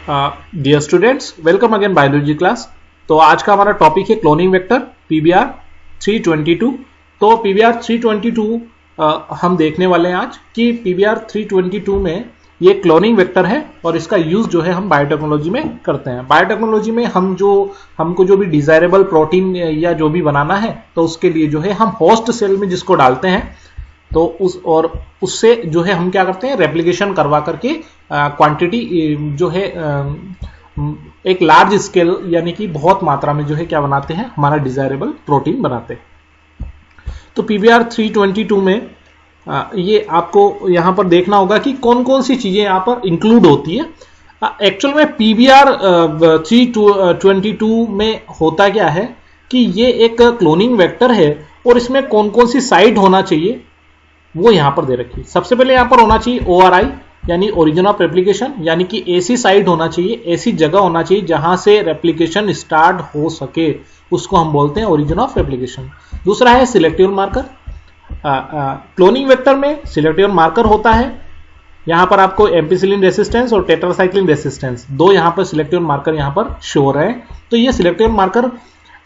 Dear students, welcome again biology class. तो आज का हमारा टॉपिक है क्लोनिंग वेक्टर PBR 322। तो PBR 322 हम देखने वाले हैं आज कि PBR 322 में ये क्लोनिंग वेक्टर है और इसका यूज जो है हम बायोटेक्नोलॉजी में करते हैं। बायोटेक्नोलॉजी में हमको जो भी डिजायरेबल प्रोटीन या जो भी बनाना है तो उसके लिए जो है हम होस्ट सेल में जिसको डालते हैं तो उससे जो है हम क्या करते हैं, रेप्लिकेशन करवा करके क्वांटिटी जो है एक लार्ज स्केल यानी कि बहुत मात्रा में जो है क्या बनाते हैं, हमारा डिजायरेबल प्रोटीन बनाते हैं। तो PBR 322 में ये आपको यहाँ पर देखना होगा कि कौन कौन सी चीजें यहाँ पर इंक्लूड होती है। एक्चुअल में PBR 322 में होता क्या है कि ये एक क्लोनिंग वेक्टर है और इसमें कौन कौन सी साइट होना चाहिए वो यहां पर दे रखी है। सबसे पहले यहां पर होना चाहिए ORI यानी ओरिजिन ऑफ रेप्लिकेशन, यानी कि ऐसी साइट होना चाहिए, ऐसी जगह होना चाहिए जहां से रेप्लिकेशन स्टार्ट हो सके, उसको हम बोलते हैं ओरिजिन ऑफ रेप्लिकेशन। दूसरा है सिलेक्टिव मार्कर। क्लोनिंग वेक्टर में सिलेक्टिव मार्कर होता है। यहां पर आपको एम्पिसिलिन रेसिस्टेंस और टेट्रासाइक्लिन रेसिस्टेंस दो यहां पर सिलेक्टिव मार्कर यहां पर शो हो रहे हैं। तो ये सिलेक्टिव मार्कर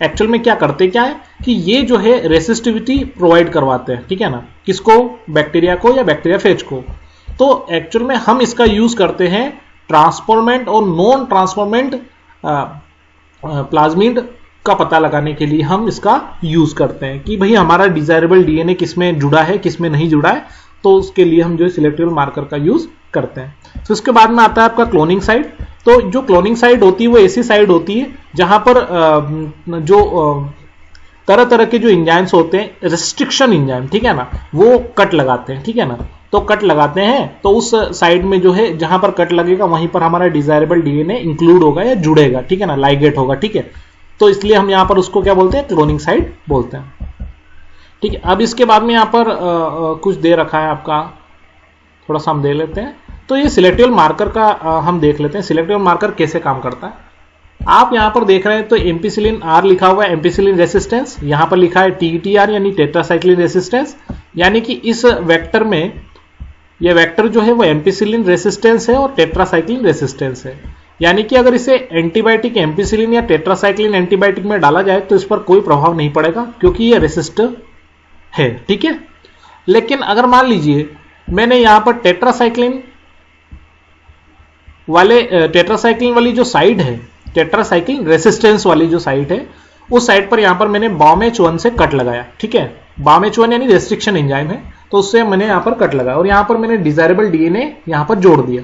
एक्चुअल में क्या करते क्या है कि ये जो है रेसिस्टिविटी प्रोवाइड करवाते हैं, ठीक है ना, किसको, बैक्टीरिया को या बैक्टीरियाफेज को। तो एक्चुअल में हम इसका यूज करते हैं ट्रांसफॉर्मेंट और नॉन ट्रांसफॉर्मेंट प्लाज्मिड का पता लगाने के लिए हम इसका यूज करते हैं कि भाई हमारा डिजायरेबल डीएनए किसमें जुड़ा है किसमें नहीं जुड़ा है। तो उसके लिए हम जो सिलेक्टिव मार्कर का यूज करते हैं। तो इसके बाद में आता है आपका क्लोनिंग साइट। तो जो क्लोनिंग साइट होती है वो ऐसी साइट होती है जहां पर जो तरह तरह के जो इंजाइम्स होते हैं, रेस्ट्रिक्शन इंजाइम, ठीक है ना, वो कट लगाते हैं, ठीक है ना। तो कट लगाते हैं तो उस साइड में जो है जहां पर कट लगेगा वहीं पर हमारा डिजायरेबल डीएनए इंक्लूड होगा या जुड़ेगा, ठीक है ना, लाइगेट होगा, ठीक है। तो इसलिए हम यहां पर उसको क्या बोलते हैं, क्लोनिंग साइट बोलते हैं, ठीक है। अब इसके बाद में यहां पर कुछ दे रखा है आपका, थोड़ा सा हम दे लेते हैं। तो ये सिलेक्टिव मार्कर का हम देख लेते हैं, सिलेक्टिव मार्कर कैसे काम करता है। आप यहां पर देख रहे हैं तो एम्पिसिलिन R लिखा हुआ है, एम्पिसिलिन रेसिस्टेंस, यहां पर लिखा है TTR यानी टेट्रासाइक्लिन रेसिस्टेंस, यानी कि इस वेक्टर में ये वेक्टर जो है वो एम्पिसिलिन रेसिस्टेंस है और टेट्रासाइक्लिन रेसिस्टेंस है। यानी कि अगर इसे एंटीबायोटिक एम्पिसिलिन या टेट्रासाइक्लिन एंटीबायोटिक में डाला जाए तो इस पर कोई प्रभाव नहीं पड़ेगा क्योंकि ये रेसिस्टर है, ठीक है। लेकिन अगर मान लीजिए मैंने यहां पर टेट्रासाइक्लिन वाली जो साइड है, टेट्रासाइक्लिन रेसिस्टेंस वाली जो साइट है, उस साइड पर यहां पर मैंने BOMH1 से कट लगाया, ठीक है। BOMH1 यानी रेस्ट्रिक्शन एंजाइम है, तो उससे मैंने यहां पर कट लगाया और यहां पर मैंने डिजायरेबल डीएनए यहां पर जोड़ दिया।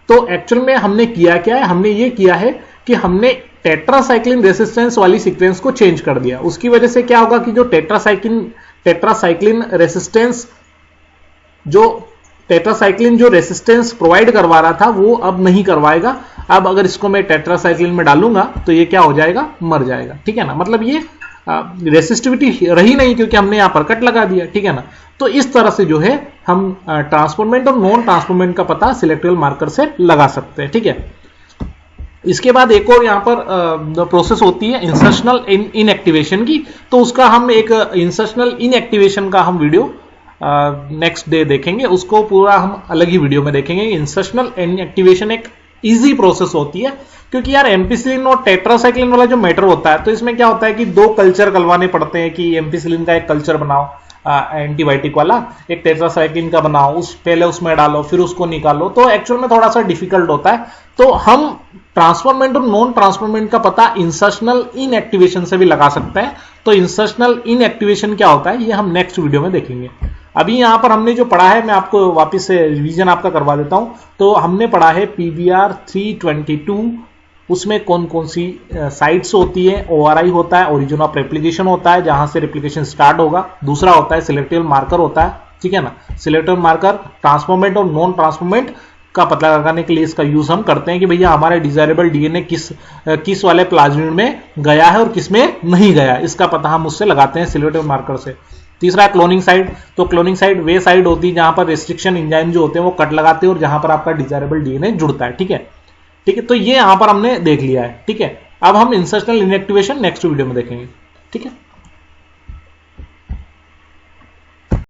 तो एक्चुअल में हमने किया क्या है, हमने ये किया है कि हमने टेट्रासाइक्लिन रेसिस्टेंस वाली सीक्वेंस को चेंज कर दिया। उसकी वजह से क्या होगा कि जो टेट्रासाइक्लिन रेसिस्टेंस जो रेसिस्टेंस प्रोवाइड करवा रहा था वो अब नहीं करवाएगा। अब अगर इसको मैं टेट्रासाइक्लिन में डालूंगा तो ये क्या हो जाएगा, मर जाएगा, ठीक है ना। मतलब ये रेसिस्टिविटी रही नहीं क्योंकि हमने यहां पर कट लगा दिया, ठीक है ना। तो इस तरह से जो है हम ट्रांसफॉर्मेंट और नॉन ट्रांसफॉर्मेंट का पता सिलेक्टिव मार्कर से लगा सकते हैं, ठीक है। इसके बाद एक और यहां पर प्रोसेस होती है इंसर्शनल इनएक्टिवेशन की। तो उसका हम एक इंसर्शनल इनएक्टिवेशन का हम वीडियो नेक्स्ट डे देखेंगे, उसको पूरा हम अलग ही वीडियो में देखेंगे। इंसर्शनल इनएक्टिवेशन एक इजी प्रोसेस होती है क्योंकि यार एम्पिसिलिन और टेट्रासाइक्लिन वाला जो मैटर होता है तो इसमें क्या होता है कि दो कल्चर करवाने पड़ते हैं कि एम्पिसिलिन का एक कल्चर बनाओ एंटीबायोटिक वाला, एक टेट्रासाइक्लिन का बनाओ, पहले उसमें डालो फिर उसको निकालो। तो एक्चुअल में थोड़ा सा डिफिकल्ट होता है। तो हम ट्रांसफॉर्मेंट और नॉन ट्रांसफॉर्मेंट का पता इंसर्शनल इनएक्टिवेशन से भी लगा सकते हैं। तो इंसर्शनल इनएक्टिवेशन क्या होता है ये हम नेक्स्ट वीडियो में देखेंगे। अभी यहां पर हमने जो पढ़ा है मैं आपको वापस से रिवीजन आपका करवा देता हूं। तो हमने पढ़ा है PBR 322, उसमें कौन कौन सी साइट्स होती है, ORI होता है, ओरिजिन ऑफ रेप्लिकेशन होता है जहां से रेप्लिकेशन स्टार्ट होगा, दूसरा होता है सिलेक्टिव मार्कर होता है, ठीक है ना। सिलेक्टिव मार्कर ट्रांसफॉर्मेंट और नॉन ट्रांसफॉर्मेंट का पता लगाने के लिए इसका यूज हम करते हैं कि भैया हमारे डिजायरेबल डीएनए किस वाले प्लाज्मिड में गया है और किस में नहीं गया, इसका पता हम उससे लगाते हैं सिलेक्टिव मार्कर से। तीसरा क्लोनिंग साइट। तो क्लोनिंग साइट वे साइट होती है जहां पर रेस्ट्रिक्शन एंजाइम जो होते हैं वो कट लगाते हैं और जहां पर आपका डिजायरेबल डीएनए जुड़ता है, ठीक है, ठीक है। तो ये यहां पर हमने देख लिया है, ठीक है। अब हम इंसर्शनल इनएक्टिवेशन नेक्स्ट वीडियो में देखेंगे, ठीक है।